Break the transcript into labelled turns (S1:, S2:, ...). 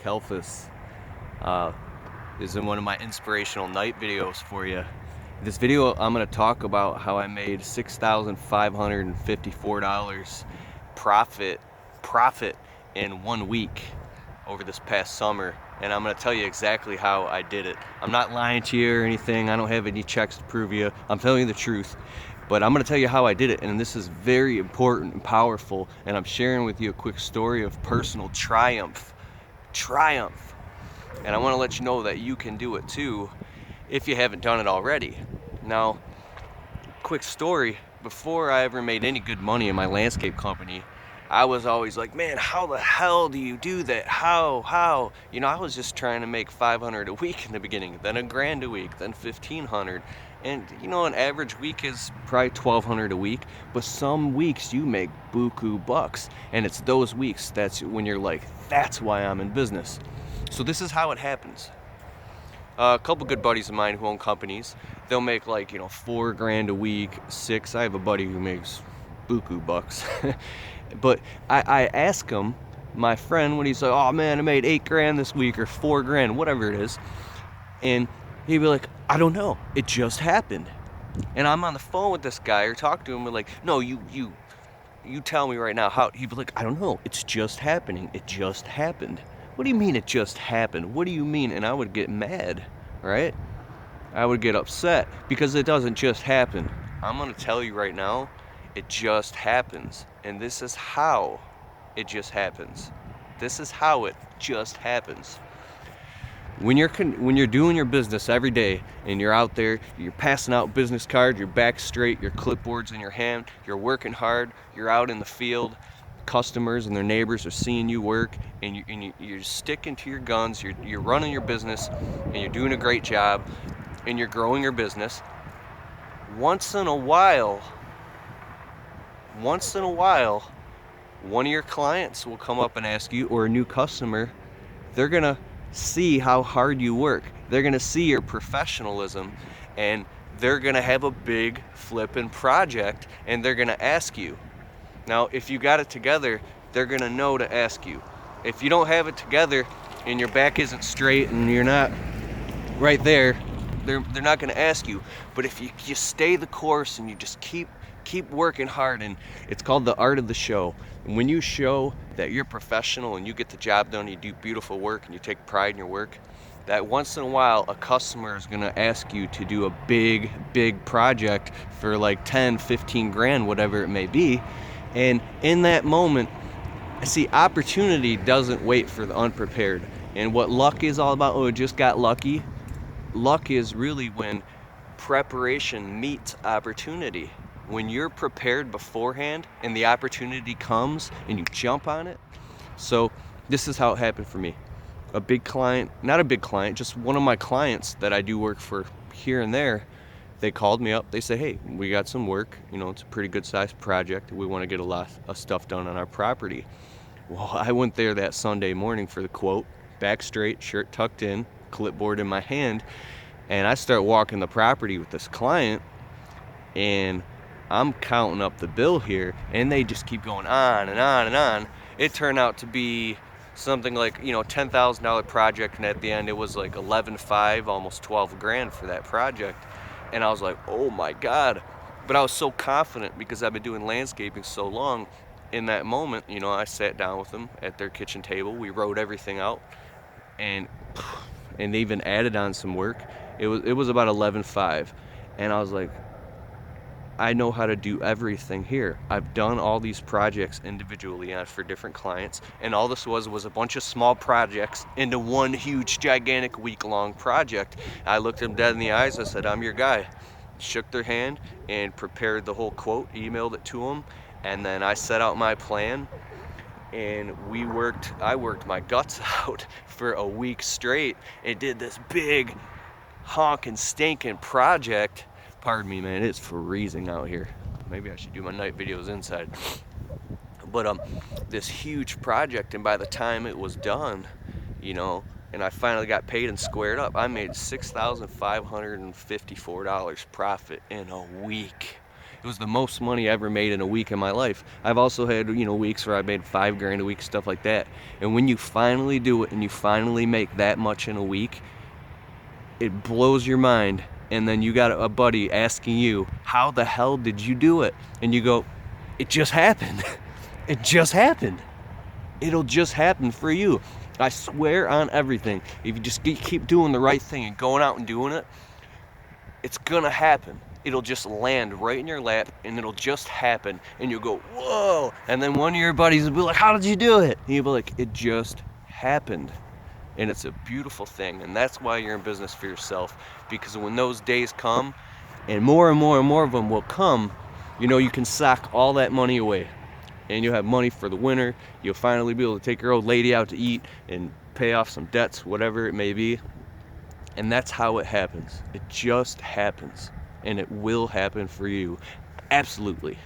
S1: Kelfis is in one of my inspirational night videos for you. This video I'm going to talk about how I made $6,554 profit in 1 week over this past summer, and I'm going to tell you exactly how I did it. I'm not lying to you or anything. I don't have any checks to prove you. I'm telling you the truth. But I'm going to tell you how I did it, and this is very important and powerful, and I'm sharing with you a quick story of personal triumph. And I want to let you know that you can do it too if you haven't done it already. Now, quick story, before I ever made any good money in my landscape company, I was always like, man, how the hell do you do that? How? You know, I was just trying to make 500 a week in the beginning, then $1,000 a week, then 1,500. And you know, an average week is probably 1,200 a week, but some weeks you make buku bucks. And it's those weeks that's when you're like, that's why I'm in business. So this is how it happens. A couple good buddies of mine who own companies, they'll make like, you know, $4,000 a week, six. I have a buddy who makes buku bucks. But I ask him, my friend, when he's like, oh man, I made $8,000 this week or $4,000, whatever it is. And he'd be like, I don't know, it just happened. And I'm on the phone with this guy or talk to him, and like, no, you tell me right now how. He'd be like, I don't know, it's just happening. It just happened. What do you mean it just happened? What do you mean? And I would get mad, right? I would get upset because it doesn't just happen. I'm gonna tell you right now, it just happens. And this is how it just happens. This is how it just happens. When you're doing your business every day and you're out there, you're passing out business cards, your back straight, your clipboards in your hand, you're working hard, you're out in the field, customers and their neighbors are seeing you work, and you're sticking to your guns, you're running your business, and you're doing a great job, and you're growing your business. Once in a while, one of your clients will come up and ask you, or a new customer, they're gonna see how hard you work. They're gonna see your professionalism, and they're gonna have a big flippin' project, and they're gonna ask you. Now, if you got it together, they're gonna know to ask you. If you don't have it together and your back isn't straight and you're not right there, they're not gonna ask you. But if you stay the course and you just keep working hard, and it's called the art of the show. And when you show that you're professional and you get the job done, you do beautiful work and you take pride in your work, that once in a while a customer is gonna ask you to do a big project for like 10, 15 grand, whatever it may be. And in that moment, see, opportunity doesn't wait for the unprepared. And what luck is all about, oh, it just got lucky. Luck is really when preparation meets opportunity. When you're prepared beforehand and the opportunity comes and you jump on it. So this is how it happened for me. A big client, not a big client, just one of my clients that I do work for here and there, they called me up. They said, hey, we got some work. You know, it's a pretty good sized project. We want to get a lot of stuff done on our property. Well, I went there that Sunday morning for the quote, back straight, shirt tucked in, clipboard in my hand, and I start walking the property with this client, and I'm counting up the bill here, and they just keep going on and on and on. It turned out to be something like, you know, $10,000 project, and at the end it was like 11.5, almost 12 grand for that project. And I was like, oh my God. But I was so confident because I've been doing landscaping so long. In that moment, you know, I sat down with them at their kitchen table. We wrote everything out, and they even added on some work. It was about 11.5, and I was like, I know how to do everything here. I've done all these projects individually for different clients, and all this was a bunch of small projects into one huge, gigantic, week-long project. I looked them dead in the eyes. I said, I'm your guy. Shook their hand and prepared the whole quote, emailed it to them, and then I set out my plan, and I worked my guts out for a week straight and did this big, honking, stinking project. Pardon me, man, it's freezing out here. Maybe I should do my night videos inside. But this huge project, and by the time it was done, you know, and I finally got paid and squared up, I made $6,554 profit in a week. It was the most money I ever made in a week in my life. I've also had, weeks where I made $5,000 a week, stuff like that. And when you finally do it and you finally make that much in a week, it blows your mind. And then you got a buddy asking you, how the hell did you do it? And you go, it just happened. It just happened. It'll just happen for you. I swear on everything. If you just keep doing the right thing and going out and doing it, it's gonna happen. It'll just land right in your lap and it'll just happen. And you'll go, whoa. And then one of your buddies will be like, how did you do it? And you'll be like, it just happened. And it's a beautiful thing. And that's why you're in business for yourself. Because when those days come, and more of them will come, you can sock all that money away. And you'll have money for the winter. You'll finally be able to take your old lady out to eat and pay off some debts, whatever it may be. And that's how it happens. It just happens. And it will happen for you. Absolutely.